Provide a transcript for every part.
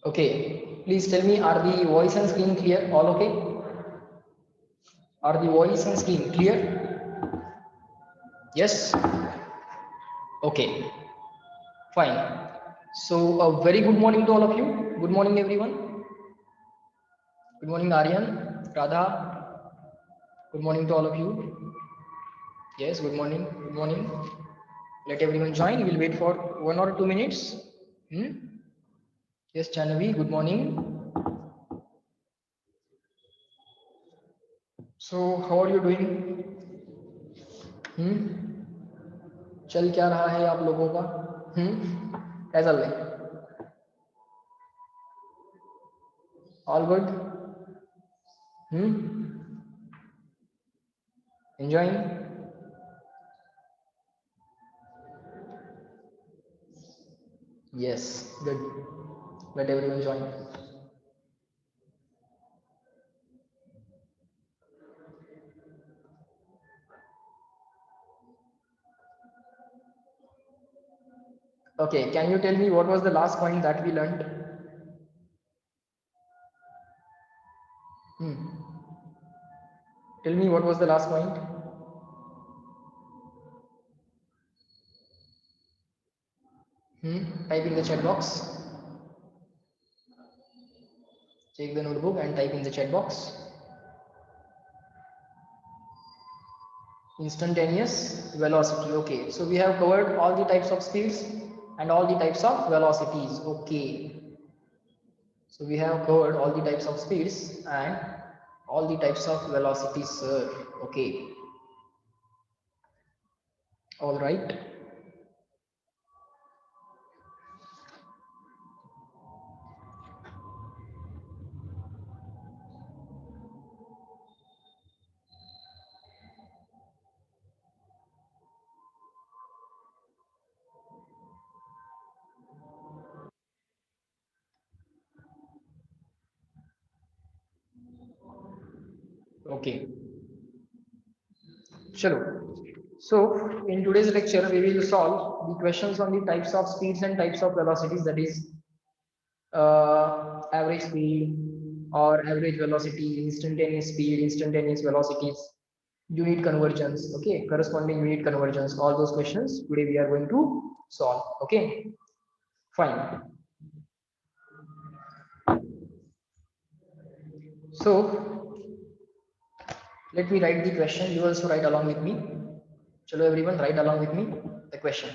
Okay, please tell me, are the voice and screen clear? All okay? Are the voice and screen clear? Yes? Okay, fine. So, a very good morning to all of you. Good morning, everyone. Good morning, Aryan, Radha. Good morning to all of you. Yes, good morning. Good morning. Let everyone join. We'll wait for 1 or 2 minutes. Yes, Chanavi, good morning. So, how are you doing? चल क्या रहा है आप लोगों का? क्या चल रहा है? All good? Enjoying? Yes, good. Let everyone join. Okay, can you tell me what was the last point that we learned? Tell me what was the last point? Type in the chat box. Check the notebook and type in the chat box. Instantaneous velocity. Okay, so we have covered all the types of speeds and all the types of velocities. Okay, so we have covered all the types of speeds and all the types of velocities, sir. Okay, all right. Okay, chalo. So in today's lecture, we will solve the questions on the types of speeds and types of velocities, that is average speed or average velocity, instantaneous speed, instantaneous velocities, unit convergence, okay, corresponding unit convergence, all those questions today we are going to solve. Okay, fine. So let me write the question. You also write along with me. Chalo, everyone, write along with me the question.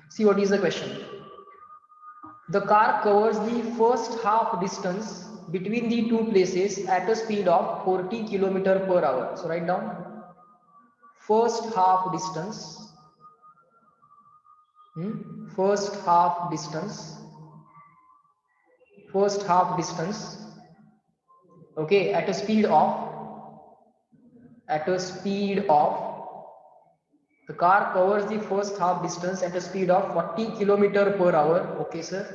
See what is the question. The car covers the first half distance between the two places at a speed of 40 km per hour. So write down first half distance. First half distance. Okay, at a speed of the car covers the first half distance at a speed of 40 km per hour. Okay, sir.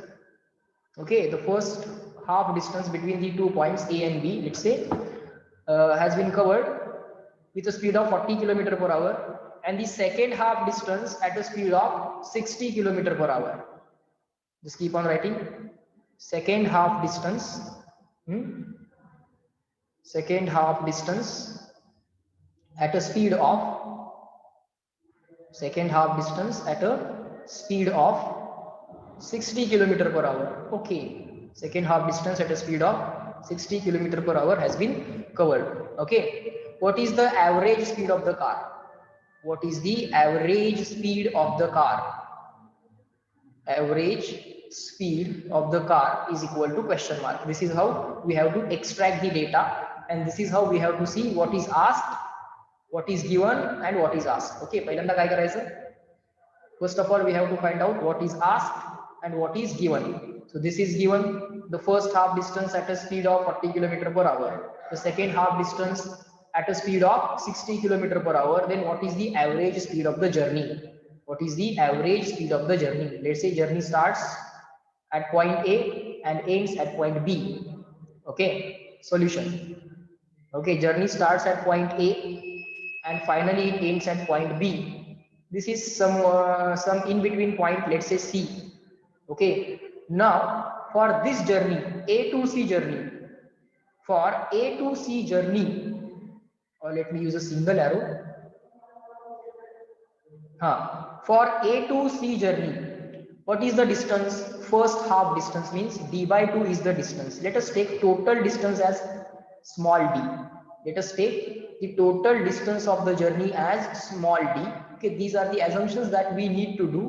Okay, the first half distance between the 2 points A and B, let's say, has been covered with a speed of 40 km per hour, and the second half distance at a speed of 60 km per hour. Just keep on writing. Second half distance at a speed of 60 km per hour. Okay, second half distance at a speed of 60 km per hour has been covered. Okay, what is the average speed of the car? What is the average speed of the car? Average speed of the car is equal to question mark. This is how we have to extract the data, and this is how we have to see what is asked, what is given, and what is asked. Okay, पहिल्यांदा काय करायचं? First of all, we have to find out what is asked and what is given. So this is given, the first half distance at a speed of 40 km per hour, the second half distance at a speed of 60 km per hour. Then what is the average speed of the journey? What is the average speed of the journey? Let's say journey starts at point A and ends at point B. Okay, solution. Okay, journey starts at point A and finally it ends at point B. This is some in between point, let's say C. Okay, Now for this journey, A to C journey, for A to C journey, or let me use a single arrow. For A to C journey, what is the distance? First half distance means d by 2 is the distance. Let us take total distance as small d. Let us take the total distance of the journey as small d. Okay, these are the assumptions that we need to do.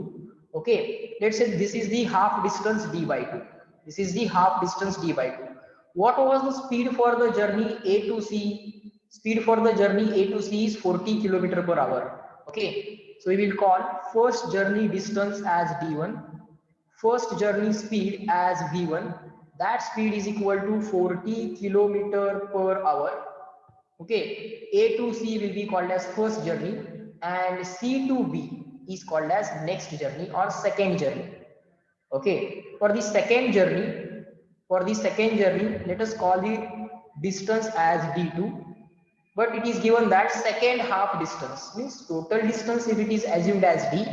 Okay, let's say this is the half distance d by 2. This is the half distance d by 2. What was the speed for the journey A to C? Speed for the journey A to C is 40 km/h. Okay, so we will call first journey distance as d1, first journey speed as v1. That speed is equal to 40 km/h. Okay, A to C will be called as first journey, and C to B is called as next journey or second journey. Okay, for the second journey, let us call the distance as d2, but it is given that second half distance means total distance, if it is assumed as d,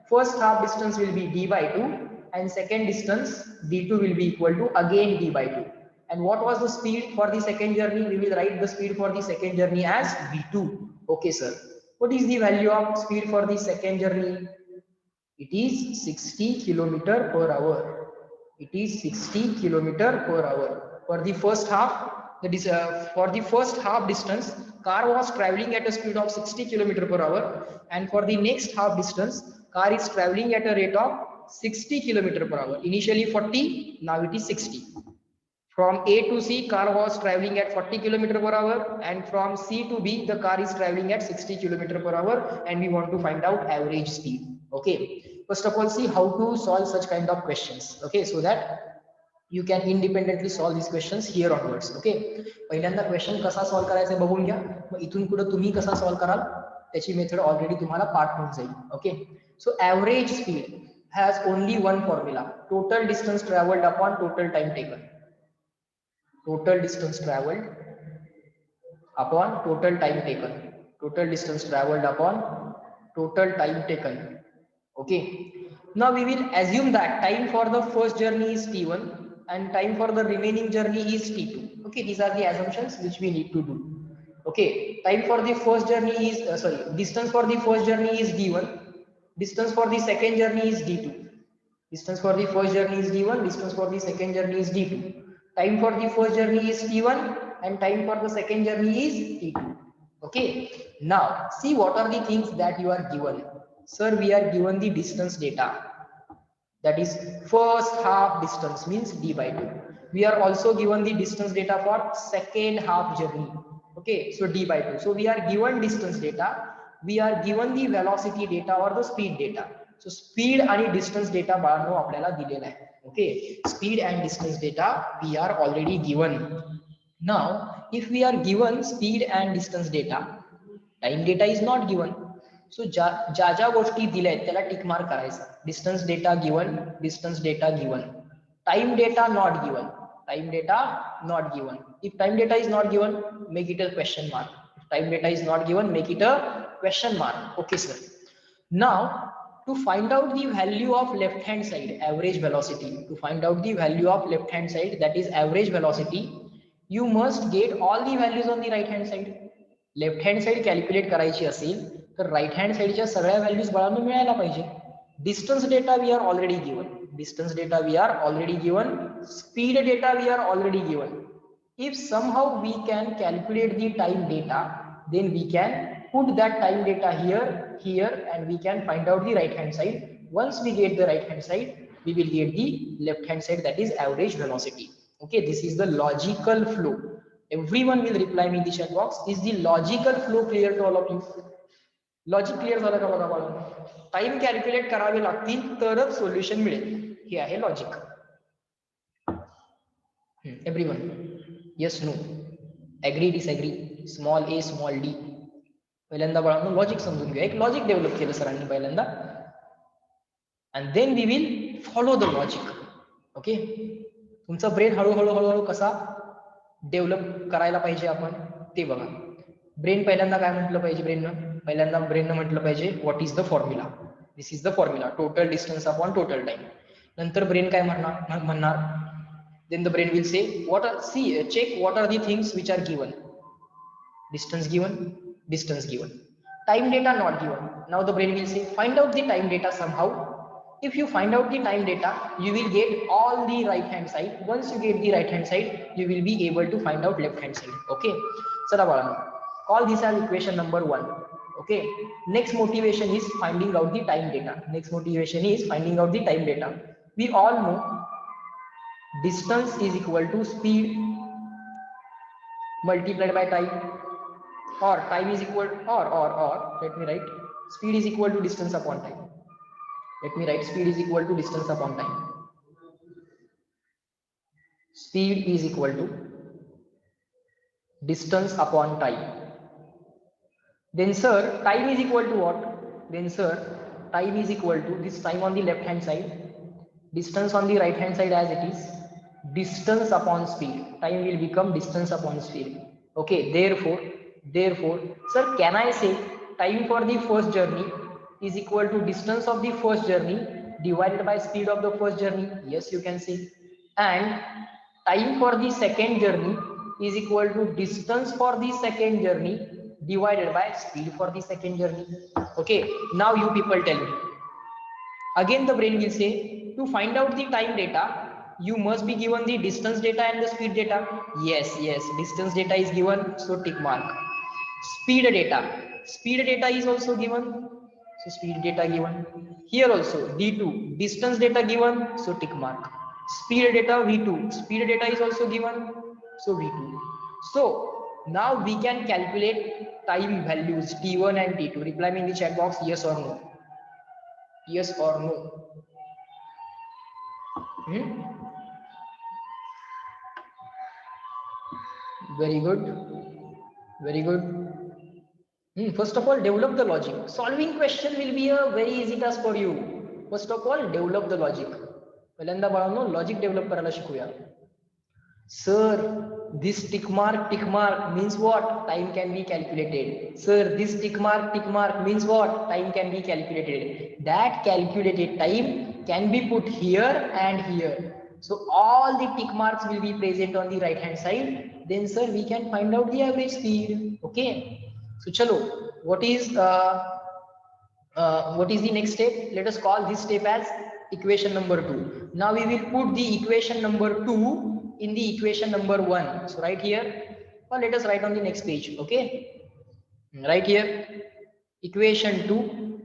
first half distance will be d by 2 and second distance d2 will be equal to again d by 2. And what was the speed for the second journey? We will write the speed for the second journey as v2. Okay sir, what is the value of speed for the second journey? It is 60 km/h. It is 60 km/h. For the first half, that is for the first half distance, car was traveling at a speed of 60 km/h, and for the next half distance, car is traveling at a rate of 60 km/h. Initially 40, now it is 60. From A to C, car was traveling at 40 km/h, and from C to B, the car is traveling at 60 km/h, and we want to find out average speed. Okay, first of all, see how to solve such kind of questions. Okay, so that you can independently solve these questions here onwards. Okay, पहिल्यांदा question कसा solve करायचा बघून घ्या, मग इथून पुढे तुम्ही कसा solve कराल त्याची मेथड ऑलरेडी तुम्हाला पाठ होऊन जाईल. Okay, so average speed has only one formula: total distance traveled upon total time taken. Total distance traveled upon total time taken. Total distance traveled upon total time taken. Okay, now we will assume that time for the first journey is t1 and time for the remaining journey is t2. Okay, these are the assumptions which we need to do. Okay, time for the first journey is distance for the first journey is d1, distance for the second journey is d2. Distance for the first journey is d1, distance for the second journey is d2. Time for the first journey is t1 and time for the second journey is t2. Okay, now see what are the things that you are given. Sir, we are given the distance data, that is first half distance means d by 2. We are also given the distance data for second half journey. Okay, so d by 2. So we are given distance data, we are given the velocity data or the speed data. So speed and distance data बाळांनो आपल्याला दिलेला आहे. Okay, speed and distance data we are already given. Now if we are given speed and distance data, time data is not given. So ज्या ज्या गोष्टी दिल्या आहेत त्याला टिक मार्क करायचा. Distance data given, distance data given, time data not given, time data not given. If time data is not given, make it a question mark. If time data is not given, make it a question mark. Okay sir, now to find out the value of left hand side, average velocity, to find out the value of left hand side, that is average velocity, you must get all the values on the right hand side. Left hand side calculate करायची असेल तर right hand साइडच्या सगळ्या values बाळांनो मिळायला पाहिजे. Distance data we are already given, distance data we are already given, speed data we are already given. If somehow we can calculate the time data, then we can put that time data here, and we can find out the right hand side. Once we get the right hand side, we will get the left hand side, that is average velocity. Okay, this is the logical flow. Everyone will reply me in the chat box. Is the logical flow clear to all of you? Logic clear झालं का बघा बाळा. Time calculate करावे लागतील तरच solution मिळेल, हे आहे logic. Everyone, yes no, agree disagree, small A small D. पहिल्यांदा बाळांनो लॉजिक समजून घ्या. एक लॉजिक डेव्हलप केलं सरांनी पहिल्यांदा, and then we will follow the logic. Okay, तुमचा ब्रेन हळूहळू कसा डेव्हलप करायला पाहिजे आपण ते बघा. ब्रेन पहिल्यांदा काय म्हटलं पाहिजे, ब्रेननं म्हटलं पाहिजे what is the formula. This is the formula, total distance upon total time. नंतर ब्रेन काय म्हणणार then the brain will say check what are the things which are given. Distance given, time data not given. Now the brain will say find out the time data somehow. If you find out the time data, you will get all the right hand side. Once you get the right hand side, you will be able to find out left hand side. Okay, चला बाळांनो, call this as equation number 1. Okay, next motivation is finding out the time data. Next motivation is finding out the time data. We all know distance is equal to speed multiplied by time, or time is equal or let me write speed is equal to distance upon time. Let me write speed is equal to distance upon time. Speed is equal to distance upon time. Then sir, time is equal to what? Then sir, time is equal to this time on the left hand side, distance on the right hand side as it is, distance upon speed. Time will become distance upon speed. Okay, therefore sir, can I say time for the first journey is equal to distance of the first journey divided by speed of the first journey? Yes, you can say. And time for the second journey is equal to distance for the second journey divided by speed for the second journey. Okay, now you people tell me. Again the brain will say to find out the time data, you must be given the distance data and the speed data. Yes, distance data is given, so tick mark. Speed data is also given, so speed data given. Here also d2, distance data given, so tick mark. Speed data v2, speed data is also given, so v2. So now we can calculate time values t1 and t2. Reply me in the chat box yes or no. Yes or no. Very good. First of all, develop the logic. Solving question will be a very easy task for you. First of all, develop the logic. पहिल्यांदा बाळांनो logic develop करायला शिकूया. Sir, this tick mark means what? Time can be calculated. Sir, this tick mark means what? Time can be calculated. That calculated time can be put here and here. So all the tick marks will be present on the right hand side. Then sir, we can find out the average speed. Okay. So chalo, what is the next step? Let us call this step as equation number 2. Now we will put the equation number 2 in the equation number 1. So right here, or let us write on the next page. Okay, right here, equation 2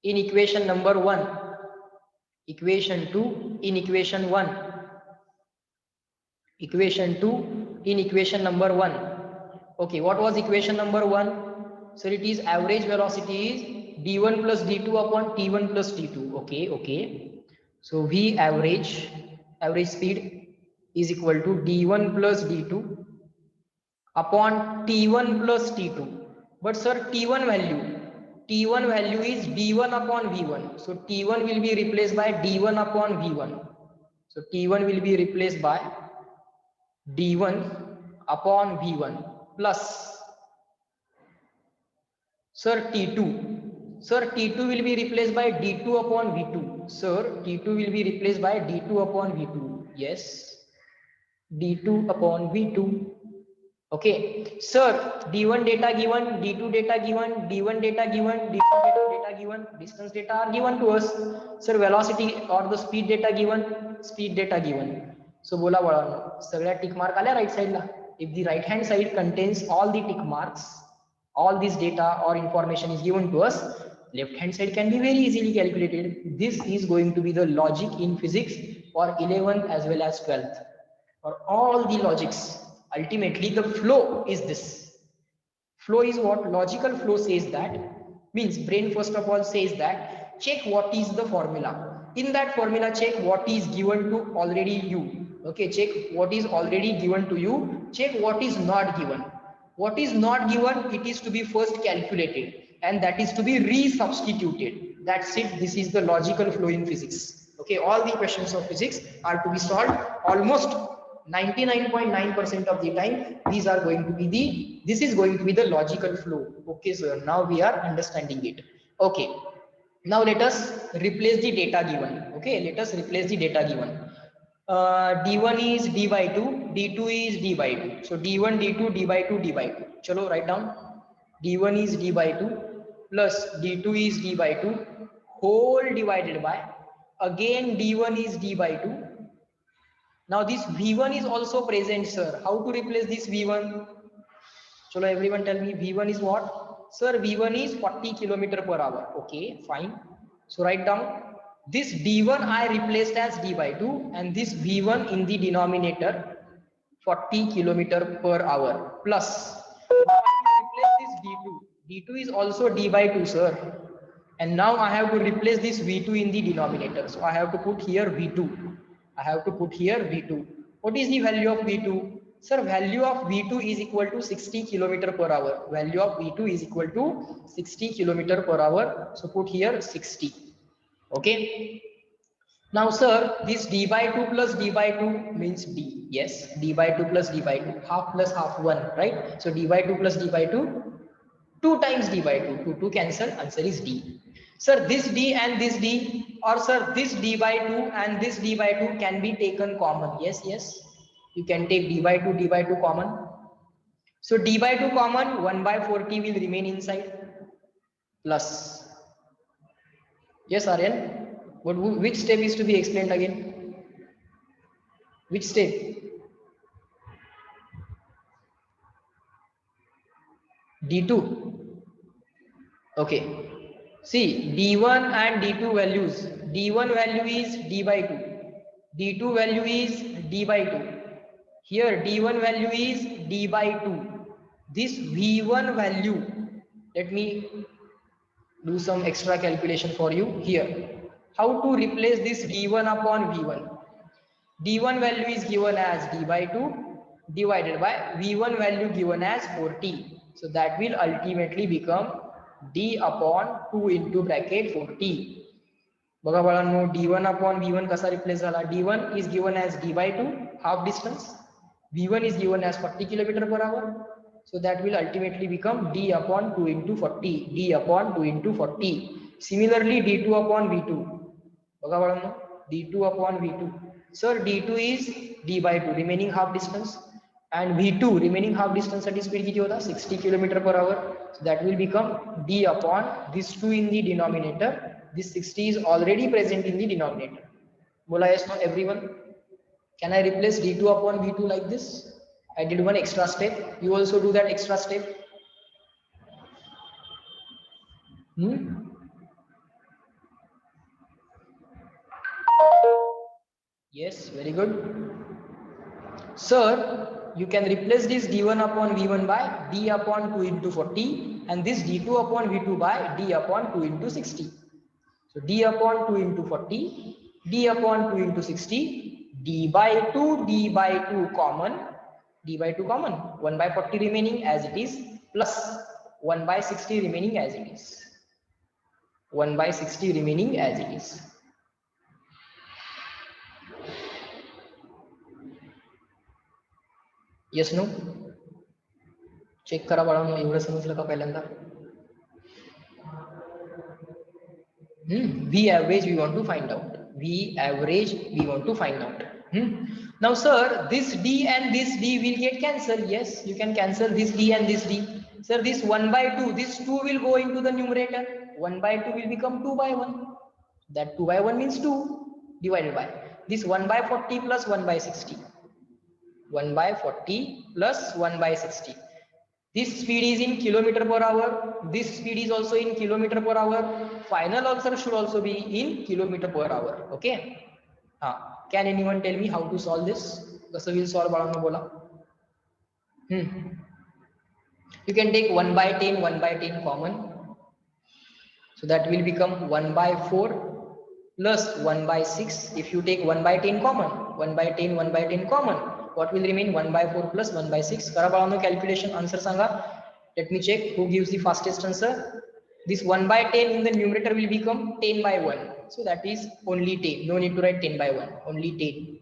in equation number 1, equation 2 in equation 1, equation 2 in equation number 1. Okay, what was equation number 1? So it is average velocity is d1 plus d2 upon t1 plus t2. Okay. So v average speed is equal to d1 plus d2 upon t1 plus t2. But sir, t1 value is d1 upon v1. So t1 will be replaced by d1 upon v1. So t1 will be replaced by d1 upon v1 plus sir t2. Sir, t2 will be replaced by d2 upon v2. Sir, t2 will be replaced by d2 upon v2. Yes, d2 upon v2. Okay, sir, d1 data given, d2 data given, d1 data given, d2 data given, distance data are given to us. Sir, velocity or the speed data given. So bola बाळांनो, सगळ्या tick mark आल्या right side La. If the right hand side contains all the tick marks, all this data or information is given to us, left hand side can be very easily calculated. This is going to be the logic in physics for 11th as well as 12th. For all the logics, ultimately the flow is this. Flow is what? Logical flow says that, means brain first of all says that check what is the formula. In that formula, check what is given to already you. Okay, check what is already given to you, check what is not given. What is not given, it is to be first calculated, and that is to be resubstituted. That's it. This is the logical flow in physics. Okay, all the questions of physics are to be solved almost 99.9% of the time. These are going to be this is going to be the logical flow. Okay, so now we are understanding it. Okay, Now let us replace the data given. Okay, let us replace the data given. D1 is d by 2, d2 is d by 2. So d1 d2 d by 2 d by 2. Chalo write down. D1 is d by 2 plus d2 is d by 2 whole divided by, again d1 is d by 2. Now this v1 is also present, sir. How to replace this v1? Chalo everyone tell me, v1 is what? Sir, v1 is 40 km per hour. Okay, fine. So write down this d1 I replaced as d by 2 and this v1 in the denominator 40 km per hour plus replace this d2. D2 is also d by 2, sir. And now I have to replace this v2 in the denominator. So I have to put here v2. I have to put here v2. What is the value of v2? Sir, value of v2 is equal to 60 km per hour. Value of v2 is equal to 60 km per hour. So put here 60. Okay. Now, sir, this d by 2 plus d by 2 means d. Yes, d by 2 plus d by 2. Half plus half 1, right? So d by 2 plus d by 2, 2 times d by 2. 2 cancel, answer is d. Sir, this d and this d, or sir, this d by 2 and this d by 2 can be taken common. Yes, yes. You can take d by 2 common. So d by 2 common, 1 by 40 will remain inside plus. Yes, Aryan. Which step is to be explained again? Which step? D2. Okay. See, D1 and D2 values. D1 value is D by 2. D2 value is D by 2. Here D1 value is D by 2. This V1 value, let me do some extra calculation for you here. How to replace this D1 upon V1? D1 value is given as D by 2 divided by V1 value given as 40. So that will ultimately become D upon 2 into bracket 40. बघा बाळांनो, D1 upon V1 कसा replace झाला? D1 is given as D by 2, half distance. V1 is given as 40 km per hour. So that will ultimately become D upon 2 into 40. D upon 2 into 40. Similarly, D2 upon V2. बघा बाळांनो, D2 upon V2. Sir, D2 is D by 2, remaining half distance, and V2 remaining half distance at speed किती होता? 60 km per hour. So that will become D upon this 2 in the denominator. This 60 is already present in the denominator. Bola yes, no, everyone? Can I replace D2 upon V2 like this? I did one extra step. You also do that extra step. Yes, very good. Sir, you can replace this D1 upon V1 by D upon 2 into 40 and this D2 upon V2 by D upon 2 into 60. So D upon 2 into 40, D upon 2 into 60, D by 2 common, D by 2 common, 1 by 40 remaining as it is, plus 1 by 60 remaining as it is. 1 by 60 remaining as it is. Yes, no? Check करा बाळांनो, एवढं समजलं का पहिल्यांदा? V average we want to find out. V average we want to find out. Now, sir, this D and this D will get cancelled. Yes, you can cancel this D and this D. Sir, this 1 by 2, this 2 will go into the numerator. 1 by 2 will become 2 by 1. That 2 by 1 means 2 divided by this 1 by 40 plus 1 by 60. 1 by 40 plus 1 by 60. This speed is in kilometer per hour. This speed is also in kilometer per hour. Final answer should also be in kilometer per hour. Okay. Can anyone tell me how to solve this? Kasa will solve balanno bola. You can take 1 by 10, 1 by 10 common. So that will become 1 by 4 plus 1 by 6. If you take 1 by 10 common, 1 by 10, 1 by 10 common, what will remain? 1 by 4 plus 1 by 6. Kara balanno calculation answer sanga. Let me check who gives the fastest answer. This 1 by 10 in the numerator will become 10 by 1. So that is only 10. No need to write 10 by 1. Only 10.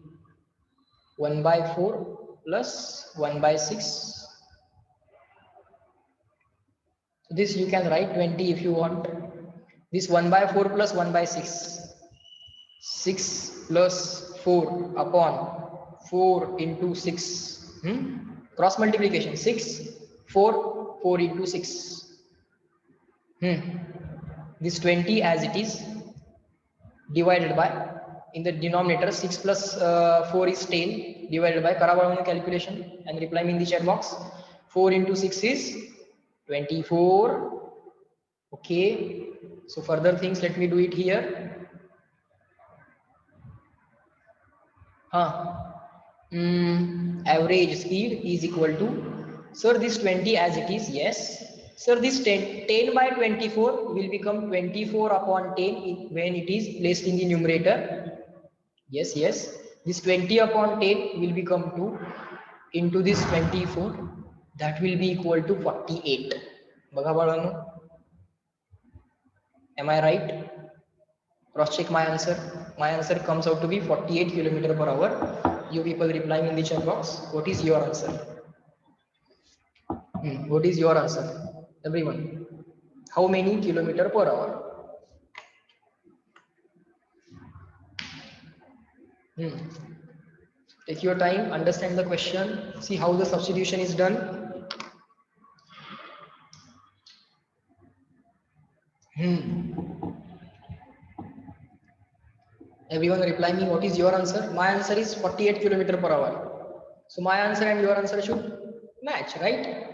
1 by 4 plus 1 by 6. So this you can write 20 if you want. This 1 by 4 plus 1 by 6. 6 plus 4 upon 4 into 6. Cross multiplication. 6, 4, 4 into 6. This 20 as it is divided by, in the denominator 6 plus 4 is 10 divided by, kara calculation and reply me in the chat box. 4 into 6 is 24. Okay, so further things, let me do it here. Average speed is equal to, sir, this 20 as it is, yes. Sir, this 10 by 24 will become 24 upon 10 when it is placed in the numerator. Yes, yes. This 20 upon 10 will become 2 into this 24. That will be equal to 48. Am I right? Cross check my answer. My answer comes out to be 48 km per hour. You people replying in the chat box. What is your answer? What is your answer? Everyone. How many kilometer per hour? Take your time, understand the question, see how the substitution is done. Everyone reply me, what is your answer? My answer is 48 km per hour. So my answer and your answer should match, right?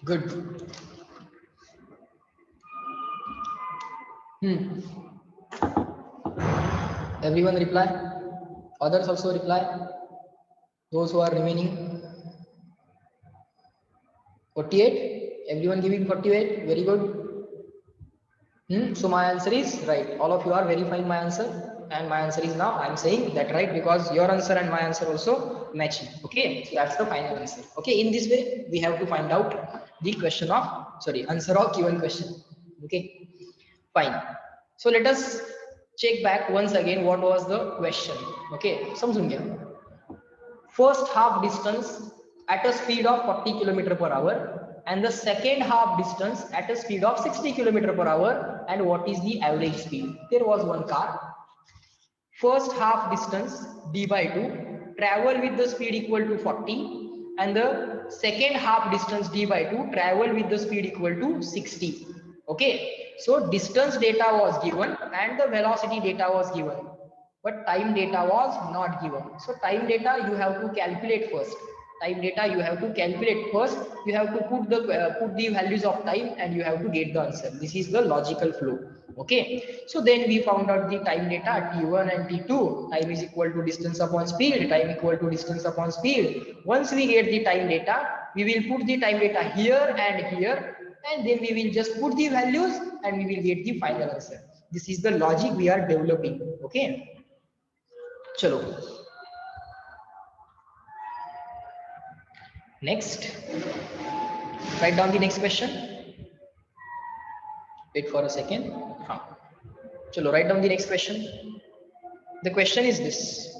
Good. Everyone reply. Others also reply. Those who are remaining. 48. Everyone giving 48. Very good. So my answer is right. All of you are verifying my answer, and my answer is now, I'm saying that right because your answer and my answer also matching. Okay, so that's the final answer. Okay, in this way we have to find out the question of, sorry, answer of given question. Okay, fine. So let us check back once again what was the question. Okay, समझूंगे. First half distance at a speed of 40 km per hour, and the second half distance at a speed of 60 km per hour, and what is the average speed? There was one car. First half distance d by 2, travel with the speed equal to 40, and the second half distance d by 2, travel with the speed equal to 60. Okay, so distance data was given and the velocity data was given, but time data was not given. So time data you have to calculate first. Time data you have to calculate first. You have to put the values of time and you have to get the answer. This is the logical flow. Okay, so then we found out the time data t1 and t2. Time is equal to distance upon speed. Time equal to distance upon speed. Once we get the time data, we will put the time data here and here, and then we will just put the values and we will get the final answer. This is the logic we are developing. Okay. Chalo. Next. Write down the next question. Wait for a second. Chalo, write down the next question. The question is this.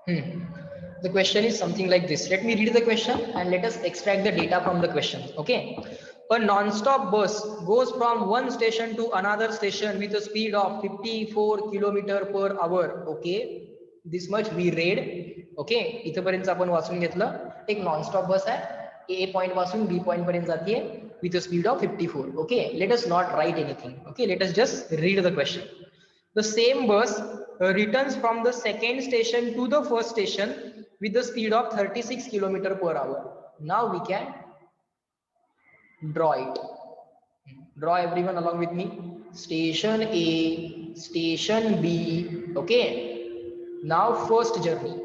The question is something like this. Let me read the question and let us extract the data from the question. Okay. A non-stop bus goes from one station to another station with a speed of 54 km per hour. Okay. This much we read. Okay. इथपर्यंत आपण वाचून घेतलं. एक non-stop bus आहे. A point पासून B point पर्यंत जाते with a speed of 54. Okay. Let us not write anything. Okay. Let us just read the question. The same bus returns from the second station to the first station with the speed of 36 km per hour. Now we can draw it. Draw everyone along with me. Station A, station B. Okay. Now first journey.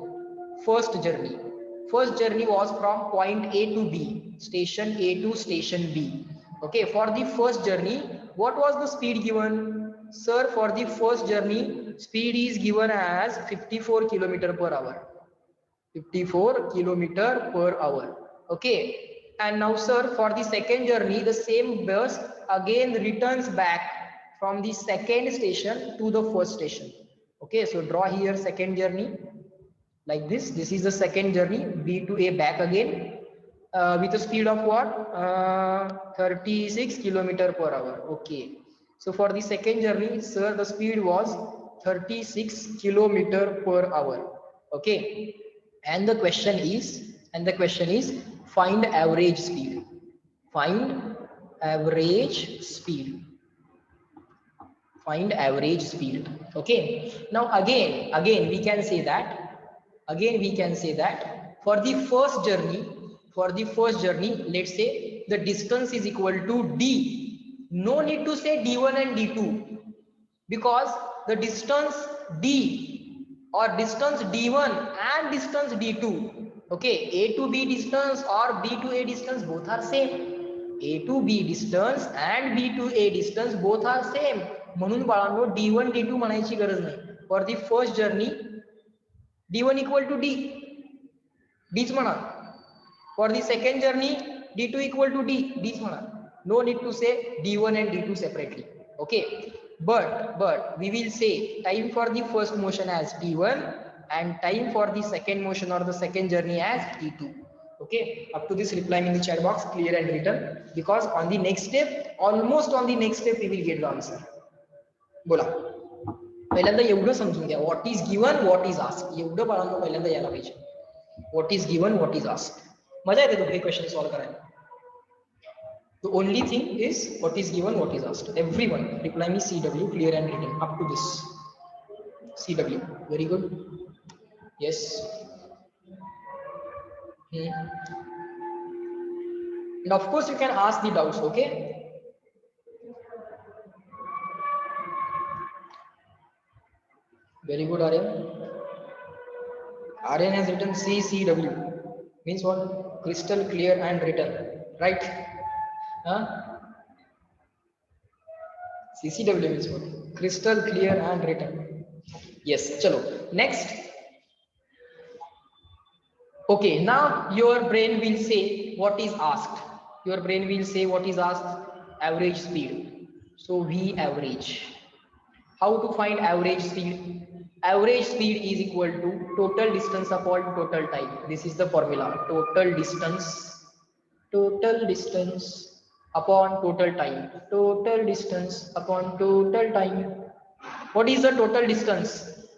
First journey was from point A to B. Station A to station B. Okay. For the first journey, what was the speed given? Sir, for the first journey, speed is given as 54 km per hour. 54 km per hour. Okay. And now, sir, for the second journey, the same bus again returns back from the second station to the first station. Okay, so draw here second journey like this. This is the second journey, B to A back again, with a speed of what? 36 km/h. Okay, so for the second journey, sir, the speed was 36 km/h. Okay, and the question is find average speed. Find average speed. Find average speed. Okay, now again we can say that, for the first journey, let's say the distance is equal to d. No need to say d1 and d2, because the distance d or distance d1 and distance d2, okay, a to b distance or b to a distance, both are same. A to B distance and B to A distance both are same. म्हणून बाळांनो D1 D2 म्हणायची गरज नाही. For the first journey D1 equal to D, Dच म्हणा. For the second journey D2 equal to D, Dच म्हणा. No need to say D1 and D2 separately. Okay, but we will say time for the first motion as T1 and time for the second motion or the second journey as T2. Okay, up to this reply me in the chat box, clear and written, because on the next step, almost on the next step we will get the answer. बोला, पहिल्यांदा एवढं समजून घ्या, what is given, what is asked. एवढं बाळांनो पहिल्यांदा यायला पाहिजे. What is given, what is asked. मजा येते तो हे क्वेश्चन सॉल्व करायला. The only thing is what is given, what is asked. Everyone reply me CW, clear and written, up to this. CW, very good. Yes. And of course you can ask the doubts. Okay, very good. Aryan has written CCW, means what? Crystal clear and written, right? CCW means what? Crystal clear and written. Yes, chalo next. Okay, now your brain will say what is asked. Your brain will say what is asked? Average speed. So V average. How to find average speed? Average speed is equal to total distance upon total time. This is the formula. Total distance upon total time. Total distance upon total time. What is the total distance?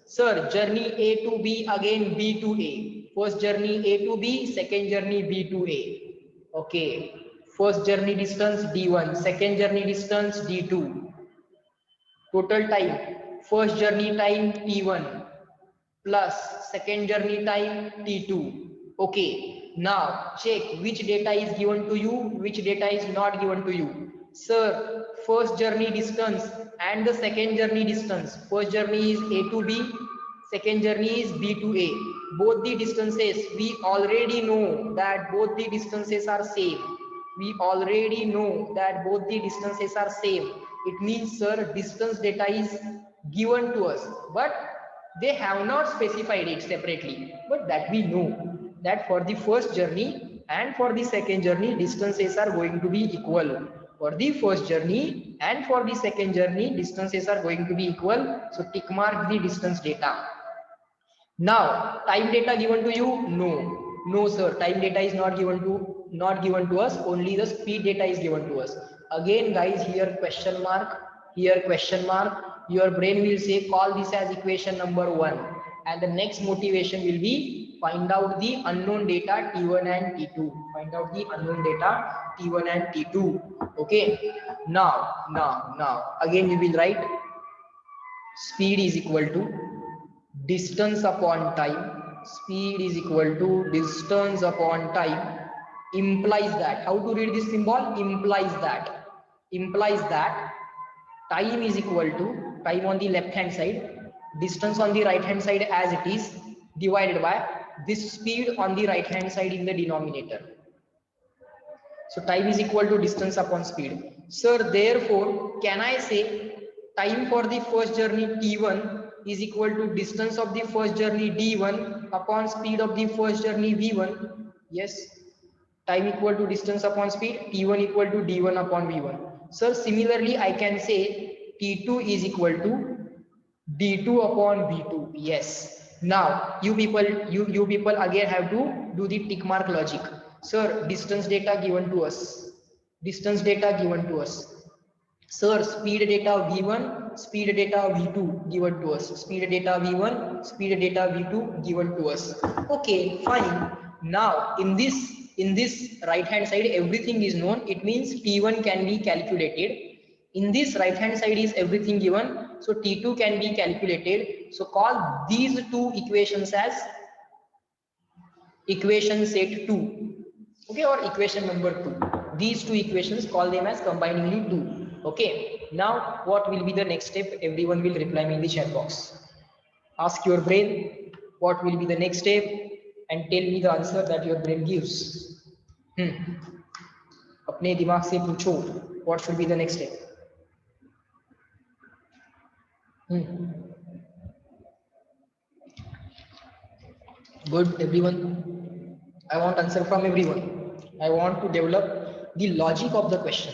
Sir, journey A to B, again B to A. First journey A to B, second journey B to A. Okay, first journey distance D1, second journey distance D2. Total time, first journey time T1 plus second journey time T2. Okay, now check which data is given to you, which data is not given to you. Sir, first journey distance and the second journey distance. First journey is A to B, second journey is B to A. Both the distances, we already know that both the distances are same. We already know that both the distances are same. It means, sir, distance data is given to us, but they have not specified it separately. But that we know that for the first journey and for the second journey, distances are going to be equal. For the first journey and for the second journey, distances are going to be equal. So tick mark the distance data. Now, time data given to you? No, sir. Time data is not given to us. Only the speed data is given to us. Again, guys, here question mark. Here question mark. Your brain will say call this as equation number 1, and the next motivation will be find out the unknown data T1 and T2. Find out the unknown data T1 and T2. Okay. Now, again we will write speed is equal to distance upon time. Speed is equal to distance upon time. Implies that, how to read this symbol? Implies that time is equal to, time on the left hand side, distance on the right hand side as it is, divided by this speed on the right hand side in the denominator. So time is equal to distance upon speed. Sir, therefore, can I say time for the first journey T1 is equal to distance of the first journey D1 upon speed of the first journey V1? Yes. Time equal to distance upon speed, T1 equal to D1 upon V1. So similarly, I can say T2 is equal to D2 upon V2. Yes. Now you people again have to do the tick mark logic. Sir, distance data given to us. Distance data given to us. Sir, speed data V1, speed data V2 given to us. Speed data V1, speed data V2 given to us. Okay, fine. Now in this right hand side everything is known. It means T1 can be calculated. In this right hand side is everything given. So T2 can be calculated. So call these two equations as equation set 2. Okay, or equation number 2. These two equations, call them as combiningly 2. Okay, now what will be the next step? Everyone will reply me in the chat box. Ask your brain what will be the next step and tell me the answer that your brain gives. अपने दिमाग से पूछो what should be the next step. Good, everyone. I want answer from everyone. I want to develop the logic of the question.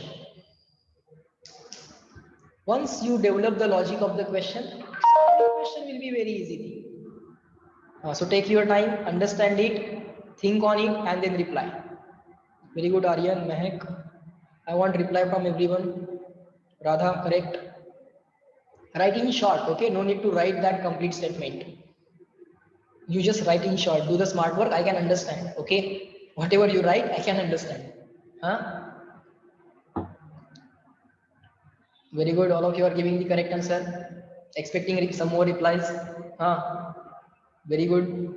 Once you develop the logic of the question, the question will be very easy. So take your time, understand it, think on it, and then reply. Very good, Aryan, Mehak. I want reply from everyone. Radha, correct. Write in short, okay? No need to write that complete statement. You just write in short. Do the smart work. I can understand, okay? Whatever you write, I can understand. Huh? Very good. All of you are giving the correct answer. Expecting some more replies. Huh? Very good.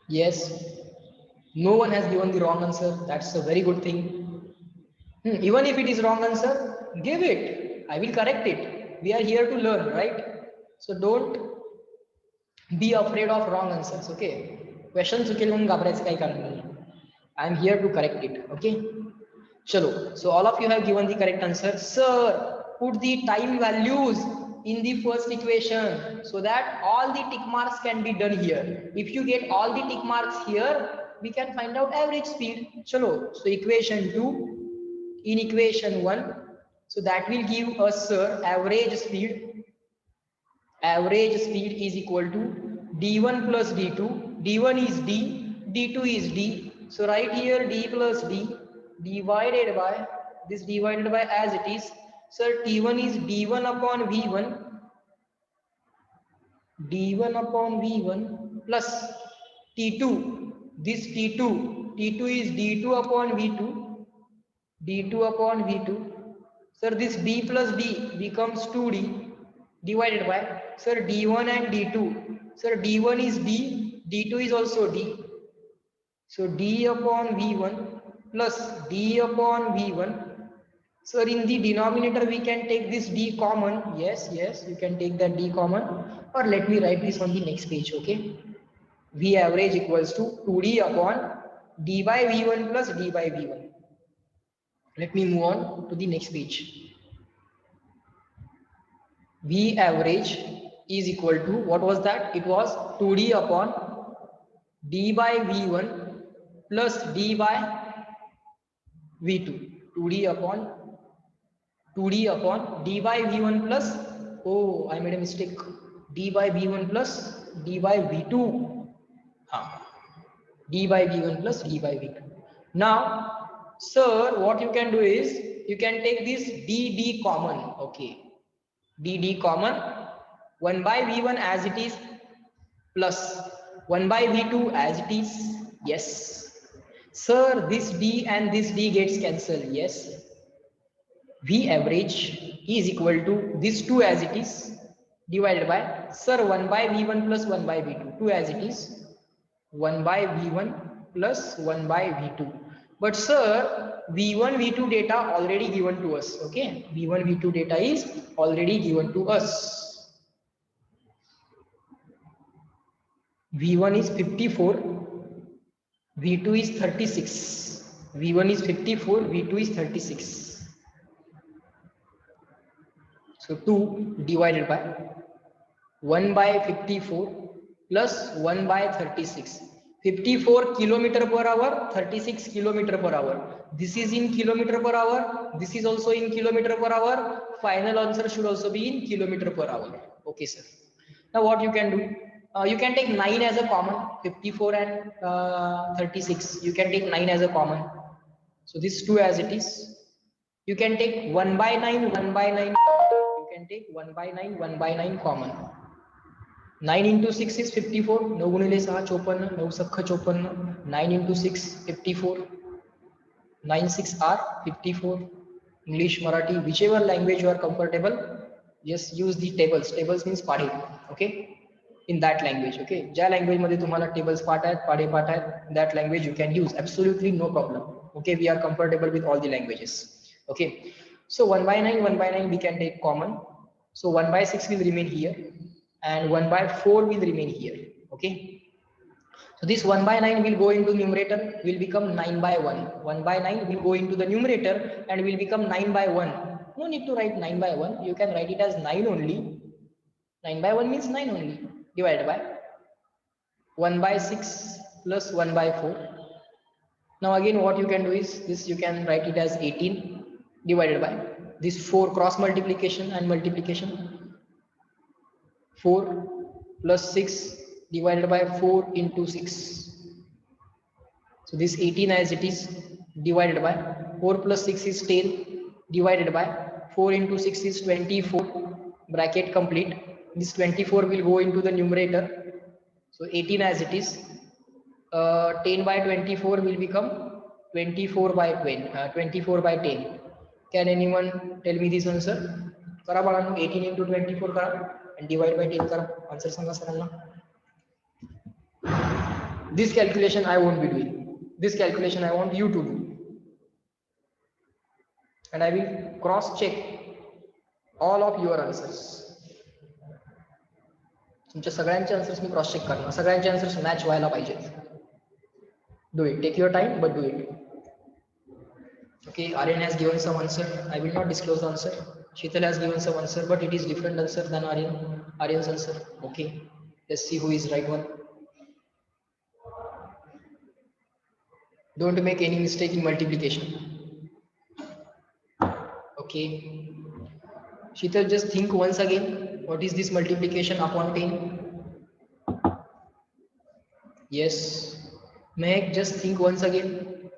Yes. No one has given the wrong answer. That's a very good thing. Even if it is wrong answer, give it. I will correct it. We are here to learn, right? So don't be afraid of wrong answers. Okay. Questions I am here to correct it. Okay. Chalo. So all of you have given the correct answer. Sir, put the time values in the first equation so that all the tick marks can be done here. If you get all the tick marks here, we can find out average speed. Chalo. So equation 2 in equation 1. So that will give us, sir, average speed. Average speed is equal to D1 plus D2. D1 is D, D2 is D. So right here D plus D divided by this, divided by as it is. Sir, T1 is D1 upon V1, D1 upon V1 plus T2. This T2 is D2 upon V2, D2 upon V2. Sir, this D plus D becomes 2D divided by, sir, D1 and D2. Sir, D1 is D, D2 is also D. So D upon V1 plus D upon V1. So in the denominator, we can take this D common. Yes, you can take that D common. Or let me write this on the next page, okay? V average equals to 2D upon D by V1 plus D by V1. Let me move on to the next page. V average is equal to, what was that? It was 2D upon D by V1 plus D by V2. 2D upon D by V1 plus, oh, I made a mistake. D by V1 plus D by V2. D by V1 plus D by V2. Now, sir, what you can do is, you can take this D common, okay? D common, 1 by V1 as it is, plus 1 by V2 as it is. Yes. Sir, this D and this D gets cancelled. Yes. V average is equal to this 2 as it is divided by, sir, 1 by V1 plus 1 by V2. 2 as it is, 1 by V1 plus 1 by V2. But sir, V1, V2 data already given to us. Okay, V1, V2 data is already given to us. V1 is 54, V2 is 36. V1 is 54, V2 is 36. So 2 divided by 1 by 54 plus 1 by 36. 54 kilometer per hour, 36 kilometer per hour. This is in kilometer per hour. This is also in kilometer per hour. Final answer should also be in kilometer per hour. Okay, sir. Now what you can do? You can take 9 as a common. 54 and 36. You can take 9 as a common. So this 2 as it is. You can take 1 by 9, 1 by 9. You can take 1 by 9, 1 by 9 common. 9 into 6 is 54. 9 गुणिले 6 54. 9 सख्ख 54. 9 into 6 54. 9 6 are 54. English, Marathi, whichever language you are comfortable, just use the tables. Tables means पाढे. Okay, in that language. Okay, ज्या language मध्ये तुम्हाला tables पाठ आहेत, पाढे पाठ आहेत, that language you can use, absolutely no problem. Okay, we are comfortable with all the languages. Okay, so 1 by 9, 1 by 9 we can take common. So 1 by 6 will remain here and 1 by 4 will remain here. Okay, so this 1 by 9 will go into numerator, will become 9 by 1. 1 by 9 will go into the numerator and will become 9 by 1. No need to write 9 by 1. You can write it as 9 only. 9 by 1 means 9 only, divided by 1 by 6 plus 1 by 4. Now again what you can do is this, you can write it as 18 divided by this 4 cross multiplication and multiplication. 4 plus 6 divided by 4 into 6. So this 18 as it is divided by 4 plus 6 is 10 divided by 4 into 6 is 24. Bracket complete. This 24 will go into the numerator. So 18 as it is. 10 by 24 will become 24 by 20, 24 by 10. Can anyone tell me this answer? करा बाळांनो, 18 into 24 करा and divide by 10 करा. Answer सांगा सरांना. This calculation I won't be doing. This calculation I want you to do. And I will cross check all of your answers. तुमच्या सगळ्यांचे answers मी cross check करणार. सगळ्यांचे answers match व्हायला पाहिजेत. Do it. Take your time, but do it. Okay, Aryan has given some answer. I will not disclose the answer. Sheetal has given some answer, but it is different answer than Aryan's answer. Okay, let's see who is right one. Don't make any mistake in multiplication. Okay, Sheetal, just think once again. What is this multiplication upon 10? Yes. Mehak, just think once again.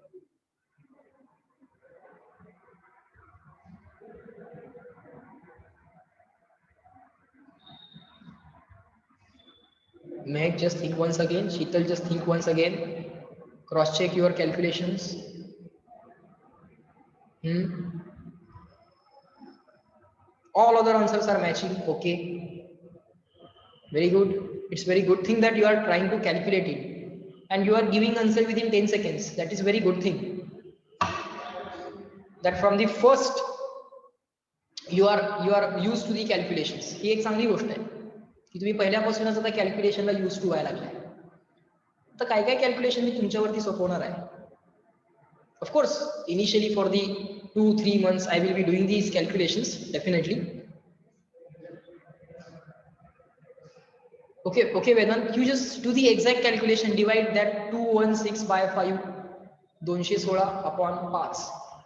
Mehak, just think once again. Sheetal, just think once again. Cross check your calculations. All other answers are matching. Okay, very good. It's very good thing that you are trying to calculate it and you are giving answer within 10 seconds. That is very good thing, that from the first you are used to the calculations. ही एक चांगली गोष्ट आहे की तुम्ही पहिल्यापासूनच आता कॅल्क्युलेशनला use to व्हायला लागलाय. तर काय काय कॅल्क्युलेशन मी तुमच्यावरती सोपवणार आहे. Of course, initially for the 2-3 months I will be doing these calculations definitely. Okay, Vedant, you just do the exact calculation. Divide that 216 by 5. 216 upon 5.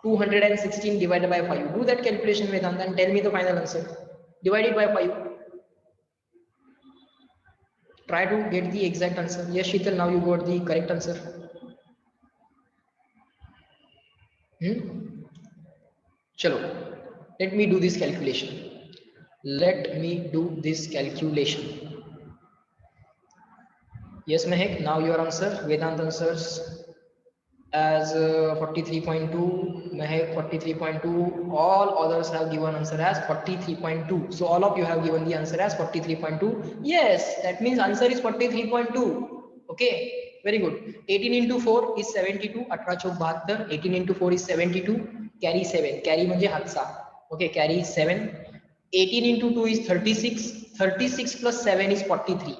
216 divided by 5. Do that calculation, Vedant, and tell me the final answer. Divide it by 5. Try to get the exact answer. Yes, Sheetal, now you got the correct answer. Chalo, let me do this calculation. Let me do this calculation. Yes, Mehak, now your answer. Vedant answers as 43.2. Mehak 43.2. All others have given answer as 43.2. So all of you have given the answer as 43.2. Yes, that means answer is 43.2. Okay, very good. 18 into 4 is 72. 18 Chowk 72. 18 into 4 is 72. Carry 7. Carry म्हणजे हातचा. Okay, carry 7. 18 into 2 is 36. 36 plus 7 is 43.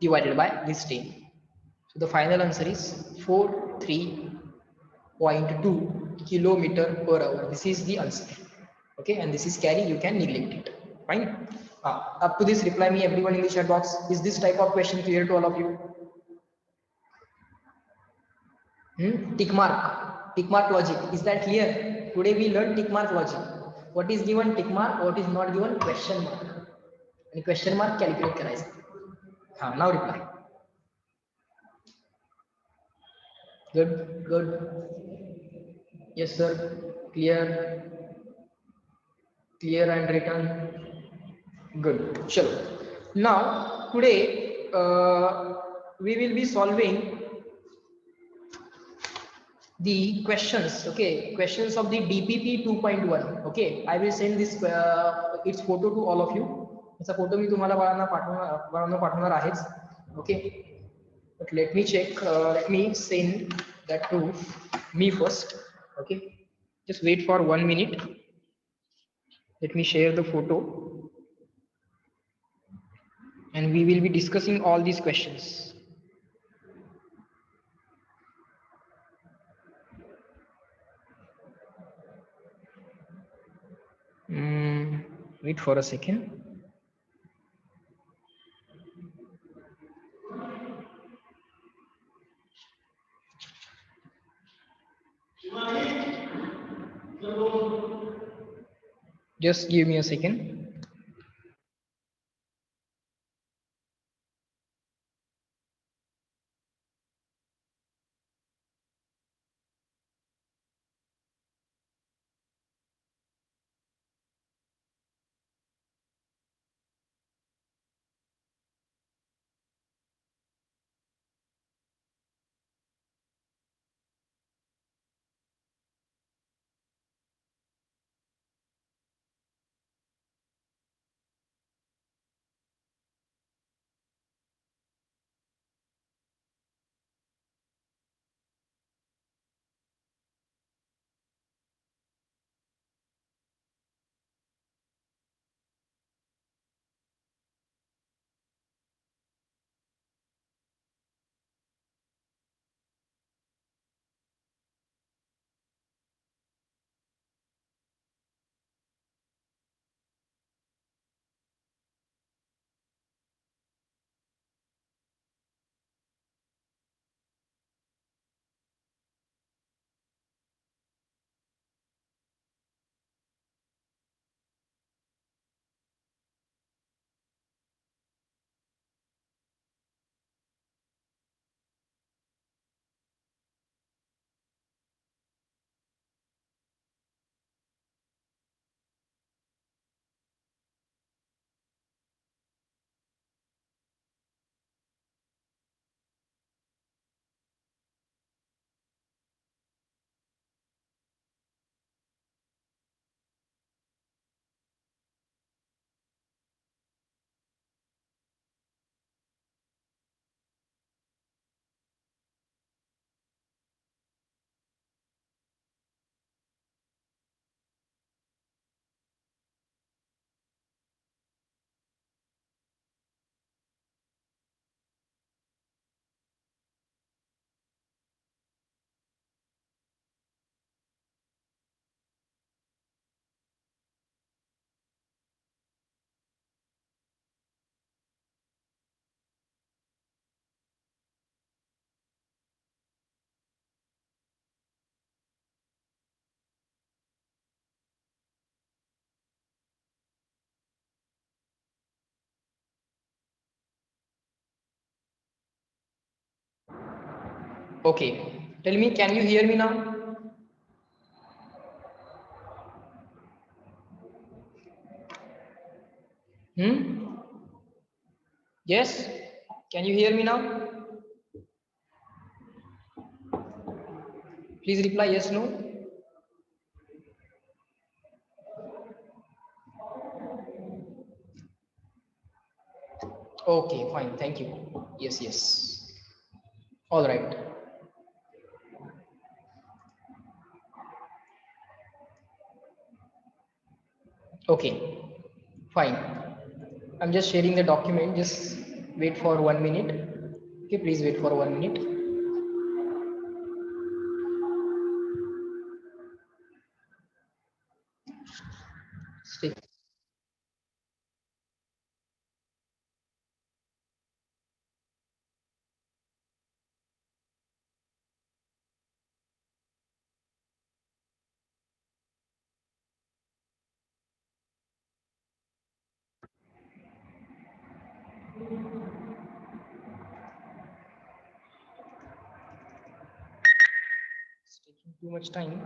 Divided by this 10. So the final answer is 43.2 kilometer per hour. This is the answer. Okay, and this is carry. You can neglect it. Fine. Up to this, reply me everyone in the chat box. Is this type of question clear to all of you? Tick mark. Tick mark logic. Is that clear? Today we learned tick mark logic. What is given tick mark, what is not given question mark. And question mark calculate करायचं. Now reply. Good. Yes sir. Clear and written. Good. Chalo. Now today we will be solving the questions. Okay, questions of the DPP 2.1. Okay, I will send this its photo to all of you. It's a photo मी तुम्हाला बाळांना पाठवणार आहेच. Okay, but let me check. Let me send that to me first. Okay, just wait for 1 minute. Let me share the photo, and we will be discussing all these questions. Wait for a second. Just give me a second. Okay, tell me, can you hear me now? Yes, can you hear me now? Please reply yes, no. Okay, fine, thank you. Yes. All right. Okay, fine. I'm just sharing the document. Just wait for 1 minute. Okay, please wait for 1 minute. Stay. too much time.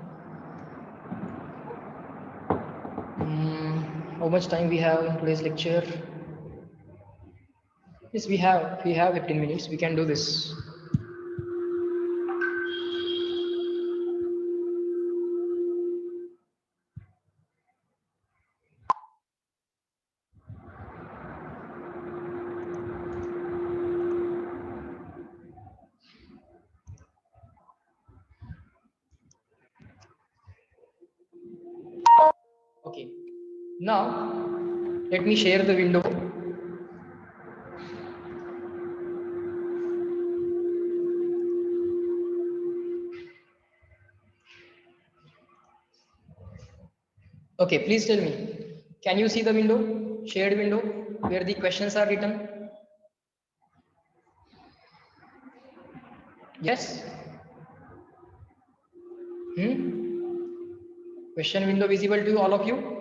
How much time we have in today's lecture? Yes, we have 15 minutes. We can do this. Okay. Now, let me share the window. Okay, please tell me. Can you see the window? Shared window where the questions are written? Yes? Question window visible to all of you?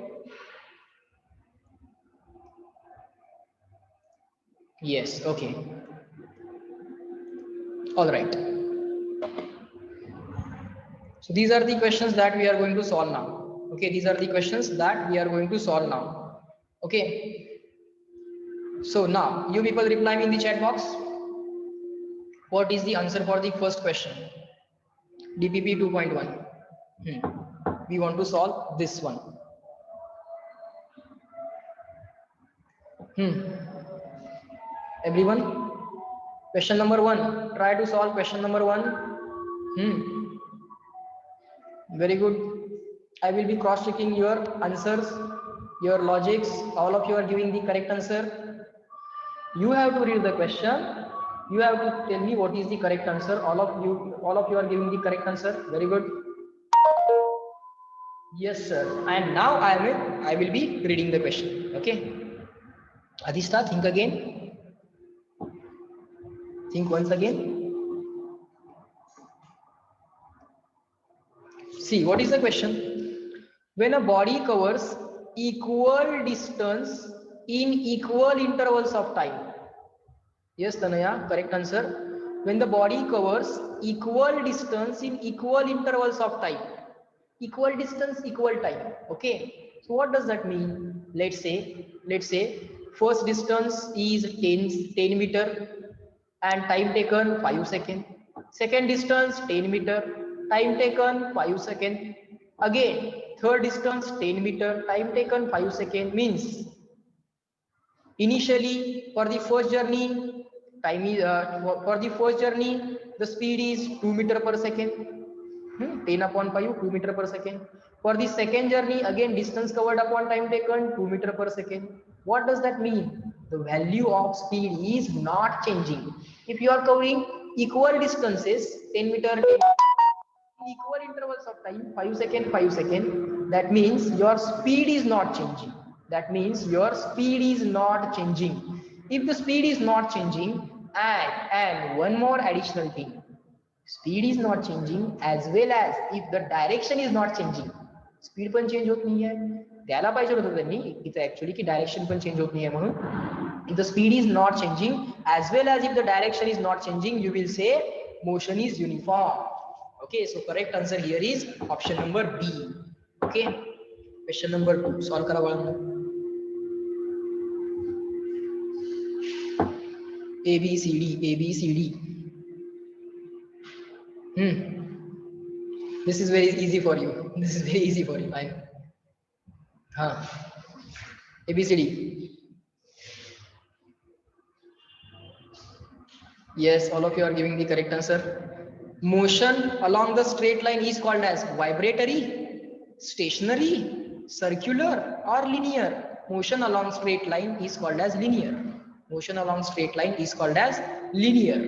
Yes, okay. All right. So these are the questions that we are going to solve now. Okay, these are the questions that we are going to solve now. Okay. So now you people reply me in the chat box. What is the answer for the first question? DPP 2.1. We want to solve this one. Everyone? Question number 1. Try to solve question number 1. Very good. I will be cross-checking your answers, your logics. All of you are giving the correct answer. You have to read the question. You have to tell me what is the correct answer. All of you are giving the correct answer. Very good. Yes, sir. And now I will be reading the question. Okay. Adhishta, think again. Think once again. See, what is the question? When a body covers equal distance in equal intervals of time. Yes, Tanaya, correct answer. When the body covers equal distance in equal intervals of time. Equal distance, equal time. Okay. So what does that mean? Let's say first distance is 10 meter and time taken 5 seconds. Second distance 10 meter, time taken 5 seconds. Again, third distance 10 meter, time taken 5 seconds. Means initially for the first journey, the speed is 2 meter per second. 10 upon 5, 2 meter per second. For the second journey, again distance covered upon time taken 2 meter per second. What does that mean? The value of speed is not changing. If you are covering equal distances, 10 meter, 10 equal intervals of time, 5 second, 5 second, that means your speed is not changing. That means your speed is not changing. If the speed is not changing, and one more additional thing, speed is not changing as well as if the direction is not changing. Speed पण change होत नाहीये, द्यायला पाहिजे होतं त्यांनी इथे actually की direction पण चेंज होत नाहीये म्हणून. if the speed is not changing as well as if the direction is not changing, you will say motion is uniform. Okay, so correct answer here is option number B. Okay, question number 2 solve करा बाळांनो. A B C D. This is very easy for you. This is very easy for you. I know. A B C D. Yes, all of you are giving the correct answer. Motion along the straight line is called as vibratory, stationary, circular, or linear. Motion along straight line is called as linear. Motion along straight line is called as linear.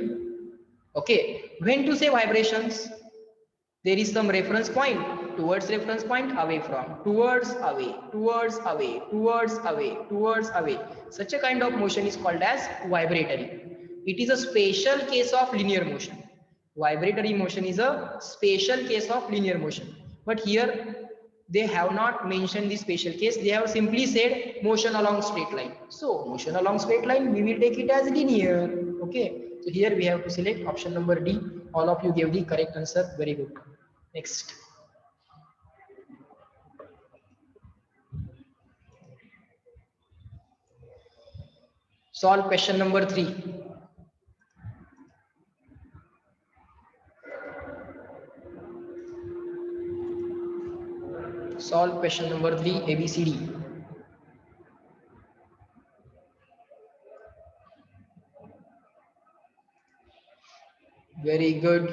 Okay, when to say vibrations? There is some reference point, towards reference point, away from, towards, away, towards, away, towards, away, towards, away. Such a kind of motion is called as vibratory. It is a special case of linear motion. Vibratory motion is a special case of linear motion. But here they have not mentioned the special case. They have simply said motion along straight line. So motion along straight line, we will take it as linear. Okay. So here we have to select option number D. All of you gave the correct answer. Very good. Next. Solve question number 3. Solve question number 3, ABCD. Very good.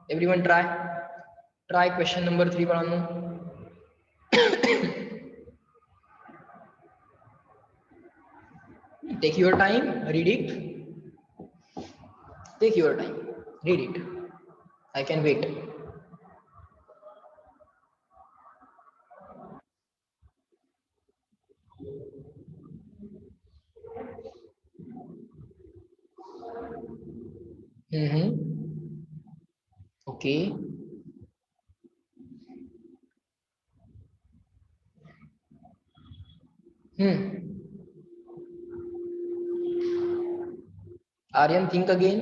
Everyone try question number 3 पढ़ाना. Take your time, read it. Take your time, read it. I can wait. Okay. Aryan, think again.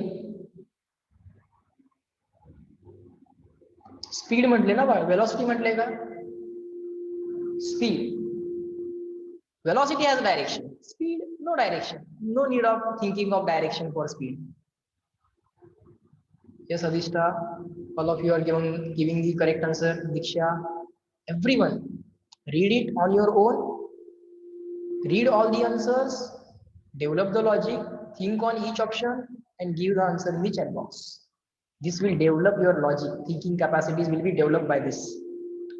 Speed म्हटले ना, velocity म्हटले का? Speed. Velocity has direction. Speed, no direction. No need of thinking of direction for speed. Yes, Adishta, all of you are giving the correct answer. Diksha, everyone, read it on your own. Read all the answers, develop the logic, think on each option, and give the answer in the chat box. This will develop your logic. Thinking capacities will be developed by this.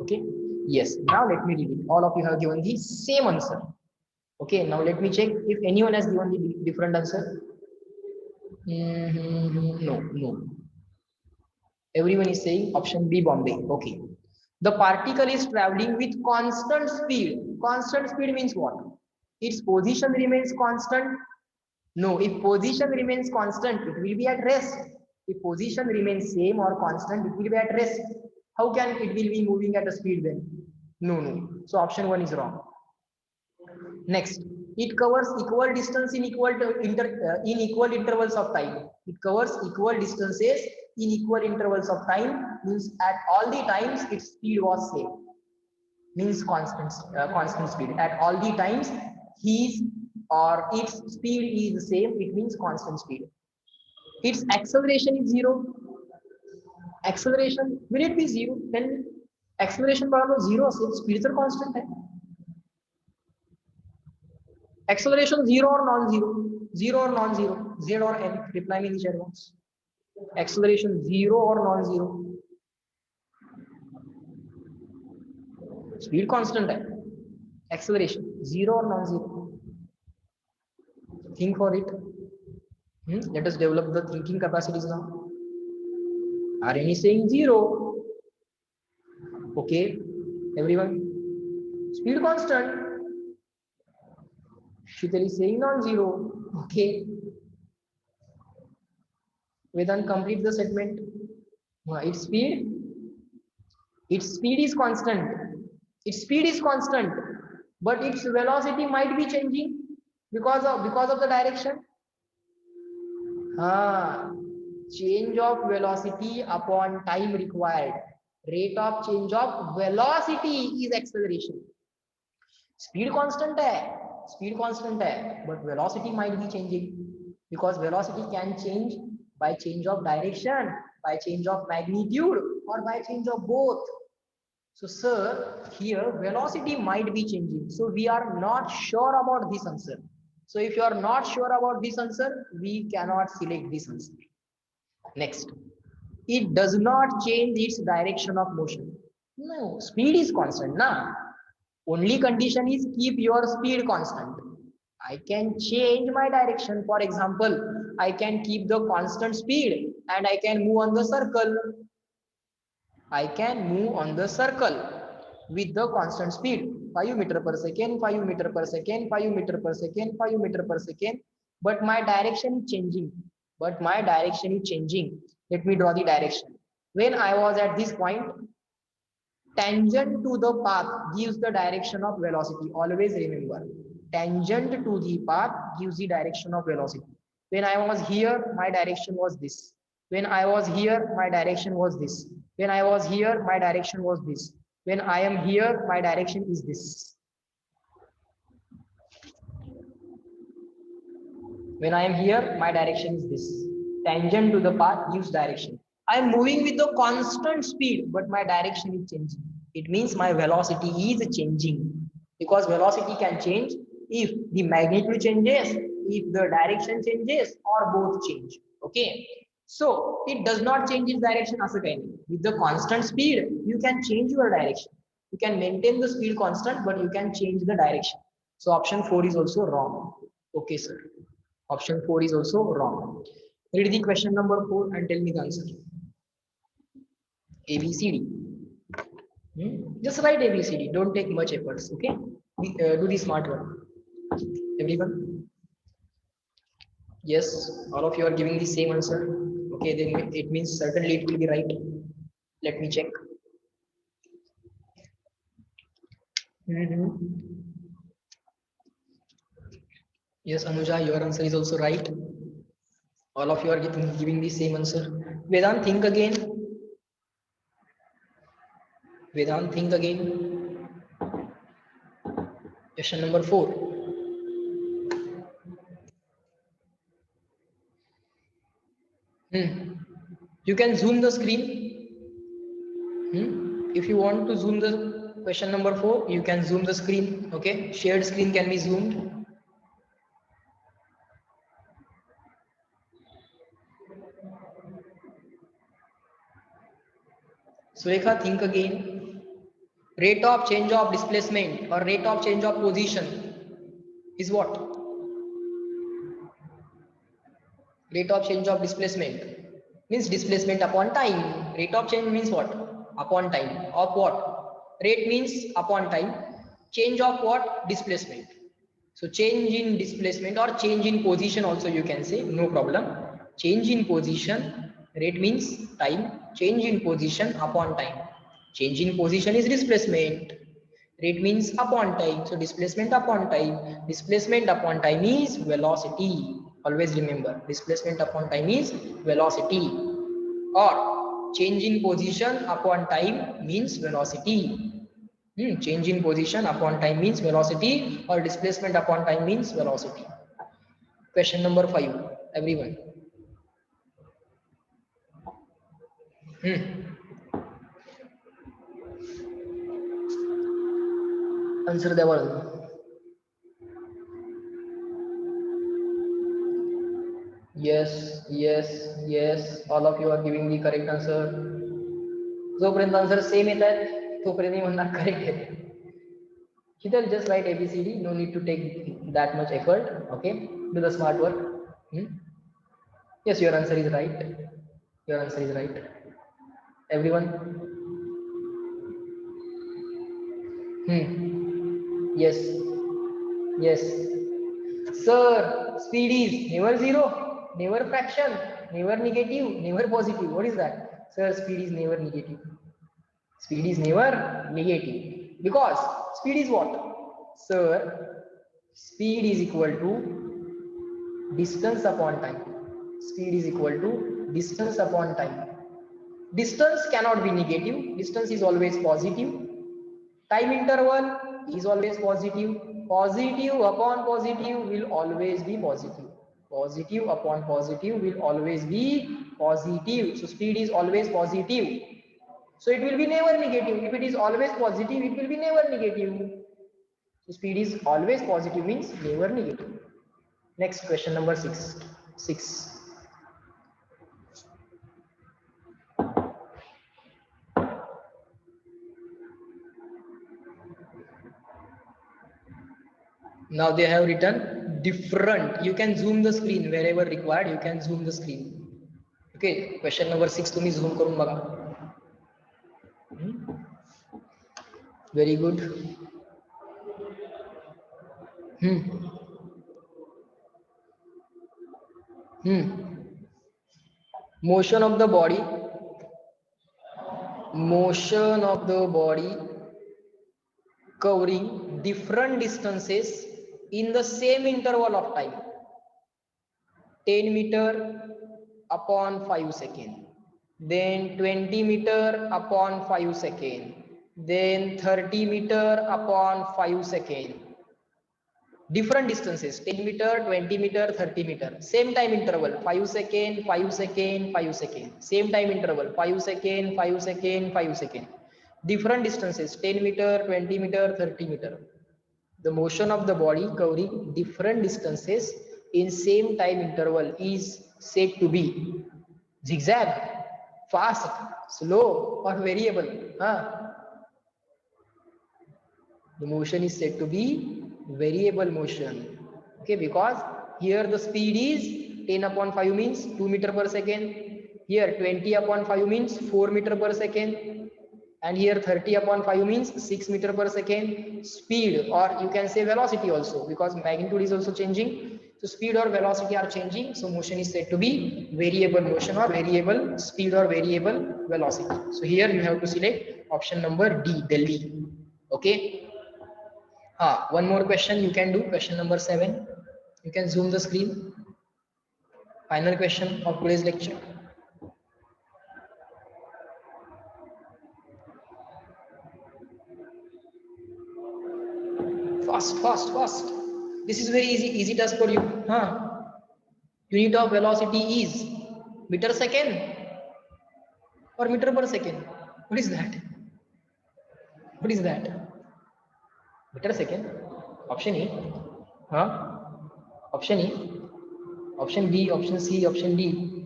Okay. Yes. Now let me read it. All of you have given the same answer. Okay. Now let me check if anyone has given the different answer. No. Everyone is saying option B, Bombay. Okay. The particle is traveling with constant speed. Constant speed means what? Its position remains constant. No, if position remains constant, it will be at rest. If position remains same or constant, it will be at rest. How can it will be moving at a speed then? No. So option 1 is wrong. Next, it covers equal distance in equal intervals of time. It covers equal distances in equal intervals of time, means at all the times its speed was same. Means constant speed. At all the times his or its speed is the same, it means constant speed. Its acceleration is 0. Acceleration, will it be 0? Then acceleration बराबर 0 से speed तो constant है. Acceleration 0 or non-zero? 0 or non-zero? Z or N? Reply me in the chat box. Acceleration 0 or non-zero? Speed constant है. Acceleration 0 or non-zero? Think for it. Let us develop the thinking capacities now. Aryan is saying 0. Okay, everyone. Speed constant. Shital is saying non-zero. Okay. Vedant, complete the segment. Its speed is constant. Its speed is constant, but its velocity might be changing because of the direction. Change of velocity upon time required. Rate of change of velocity is acceleration. Speed constant hai, but velocity might be changing because velocity can change by change of direction, by change of magnitude, or by change of both. So sir, here velocity might be changing. So we are not sure about this answer. So if you are not sure about this answer, we cannot select this answer. Next, it does not change its direction of motion. No, speed is constant. Nah. Only condition is keep your speed constant. I can change my direction. For example, I can keep the constant speed and I can move on the circle. I can move on the circle with the constant speed. 5 meter per second, 5 meter per second, 5 meter per second, 5 meter per second. But my direction is changing. Let me draw the direction. When I was at this point, tangent to the path gives the direction of velocity. Always remember, tangent to the path gives the direction of velocity. When I was here, my direction was this. When I was here, my direction was this. When I was here, my direction was this. When I am here, my direction is this. When I am here, my direction is this. Tangent to the path gives direction. I am moving with the constant speed, but my direction is changing. It means my velocity is changing, because velocity can change if the magnitude changes, if the direction changes, or both change. Okay, so it does not change its direction as a kind. With the constant speed, you can change your direction. You can maintain the speed constant, but you can change the direction. So option 4 is also wrong. Okay, sir. Option 4 is also wrong. Read the question number 4 and tell me the answer. A, B, C, D. Just write A, B, C, D. Don't take much efforts. Okay. Do the smart one. Everyone. Yes. All of you are giving the same answer. Okay. Then it means certainly it will be right. Let me check. Yes, Anuja, your answer is also right. All of you are giving the same answer. Vedant, think again. Vedant, think again. Question number 4. You can zoom the screen. If you want to zoom the question number 4, you can zoom the screen. Okay, shared screen can be zoomed. Surekha, think again. Rate of change of displacement or rate of change of position is what? Rate of change of displacement means displacement upon time. Rate of change means what? Upon time. Of what? Rate means upon time. Change of what? Displacement. So change in displacement or change in position also you can say, no problem. Change in position, rate means time. Change in position upon time. Change in position is displacement. Rate means upon time. So displacement upon time. Displacement upon time is velocity. Always remember, displacement upon time is velocity. Or change in position upon time means velocity. Change in position upon time means velocity, or displacement upon time means velocity. Question number 5, everyone. Answer the word. Yes, yes, yes. All of you are giving the correct answer. जोपर्यंत answer same येत आहेत तोपर्यंत मी म्हणणार correct आहे. Here just write ABCD. No need to take that much effort. Okay, do the smart work. Yes, your answer is right. Your answer is right. Everyone. Yes. Yes. Sir, speed is never zero, never fraction, never negative, never positive. What is that? Sir, speed is never negative. Speed is never negative. Because speed is what? Sir, speed is equal to distance upon time. Speed is equal to distance upon time. Distance cannot be negative. Distance is always positive. Time interval is always positive. Positive upon positive will always be positive. Positive upon positive will always be positive. So speed is always positive. So it will be never negative. If it is always positive, it will be never negative. So speed is always positive means never negative. Next question number 6. Now they have written different. You can zoom the screen wherever required. You can zoom the screen. Okay, question number 6 तुम्ही zoom करून बघा. Very good. Motion of the body. Motion of the body covering different distances in the same interval of time. 10 meter upon 5 seconds. Then 20 meter upon 5 seconds. Then 30 meter upon 5 seconds. different distances, 10 meter, 20 meter, 30 meter, same time interval, 5 second, 5 second, 5 second, same time interval, 5 second, 5 second, 5 second, different distances, 10 meter, 20 meter, 30 meter. The motion of the body covering different distances in same time interval is said to be zigzag, fast, slow, or variable. The motion is said to be variable motion. Okay, because here the speed is 10 upon 5 means 2 meter per second. Here 20 upon 5 means 4 meter per second. And here 30 upon 5 means 6 meter per second. Speed, or you can say velocity also, because magnitude is also changing. So speed or velocity are changing. So motion is said to be variable motion, or variable speed, or variable velocity. So here you have to select option number D, Delhi. Okay. One more question you can do, question number 7. You can zoom the screen. Final question of today's lecture. Fast, fast, fast. This is very easy task for you. Unit of velocity is meter second or meter per second. What is that? What is that? Meter second. Option A. Option A. Option B. Option C. Option D.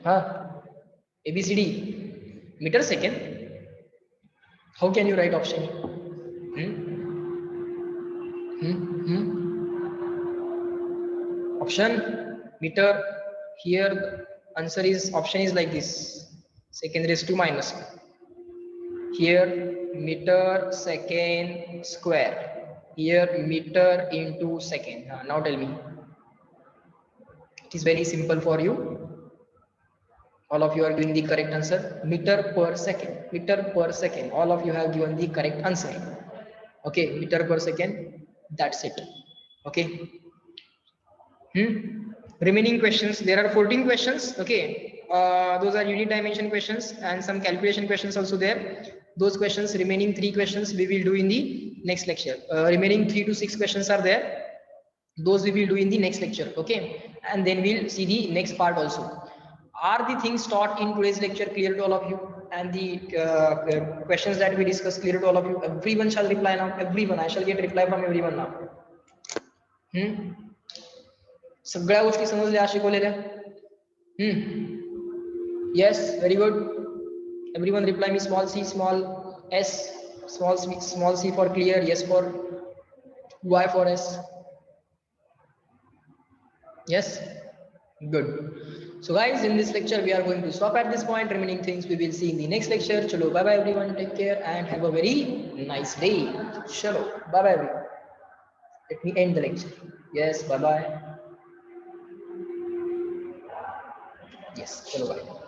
A, B, C, D. Meter second. How can you write option A? Option meter. Here the answer is, option is like this, second raised to minus. Here meter second square. Here meter into second. Now tell me. It is very simple for you. All of you are giving the correct answer. Meter per second. Meter per second. All of you have given the correct answer. Okay, meter per second. That's it. Okay. Remaining questions. There are 14 questions. Okay. Those are unit dimension questions and some calculation questions also there. Those questions, remaining 3 questions, we will do in the next lecture. Remaining 3 to 6 questions are there. Those we will do in the next lecture. Okay. And then we'll see the next part also. Are the things taught in today's lecture clear to all of you? And the questions that we discussed clear to all of you? Everyone shall reply now. Everyone. I shall get reply from everyone now. सगळ्या गोष्टी समजल्या शिकवलेल्या? Yes, very good. Everyone reply me small c, small s, small c for clear, yes for y for s. Yes, good. So guys, in this lecture we are going to stop at this point. Remaining things we will see in the next lecture. Chalo, bye bye everyone, take care and have a very nice day. Chalo, bye bye everyone. Let me end the lecture. Yes, bye bye. Yes, chalo, bye.